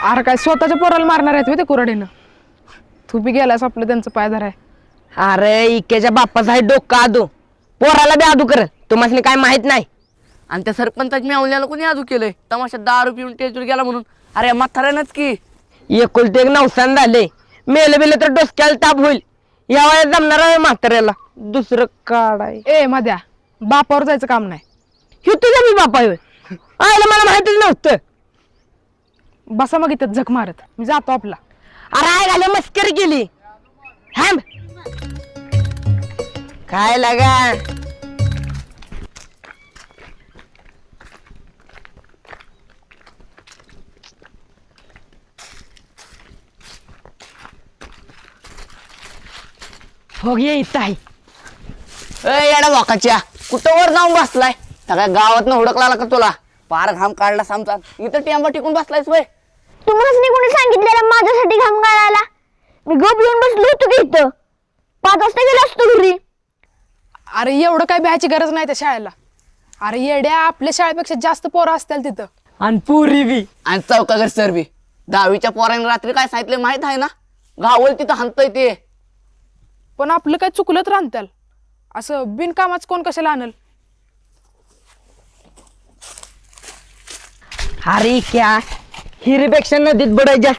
अरे काय स्वतःच्या पोराला मारणार आहेत होय ते कुऱ्हाडीनं? तू बी गेलास आपलं त्यांचं पायधर आहे. अरे इकेच्या बाप्पाचा आहे डोकं आदू, पोराला बी आदू करल, तुम्हाला काय माहित नाही. आणि त्या सरपंचाच्या मेवण्याला कोणी आजू केलंय तमाशा दारू पिऊन टेजवर गेला म्हणून? अरे म्हाताऱ्यानंच की. एकुलते एक नवसान झाले, मेले बिले तर डोसक्याला ताप होईल. या वयात जमणार आहे म्हाताऱ्याला दुसरं काढाय. ए मध्या, बापावर जायचं काम नाही. हे तुझा मी बापा आहे होय? आयला मला माहितच नव्हतं. बसा मग इथं झक मारत, मी जातो आपला. अरे आय घाले मस्करी केली. थांब काय लागा. हो ये इथं आहे. येडा वाकाच्या कुठं वर जाऊन बसलाय? सगळ्या गावात हुडकला का तुला? पार घाम काढला सामचा, इथं टेंबा टिकून बसलायस वय? तुम्हाला कोणी सांगितलेलं माझ्यासाठी घाम गाळायला? मी गप येऊन बसलो होतो की इथं. 5 वाजता गेलो असतो घरी. अरे एवढं काय भ्यायची गरज नाही त्या शाळेला. अरे येड्या, आपल्या शाळेपेक्षा जास्त पोरं असतील तिथं. आणि पुरी बी. आणि चौकागर सर बी 10वीच्या पोरांनी रात्री काय सांगितलं माहित आहे ना? गावल तिथं हाणतय ते. पण आपलं काय चुकलं तर आणताल, असं बिनकामाच कोण कशाला आणल? अरे क्या हिरीपेक्षा नदीत बडाय जास्त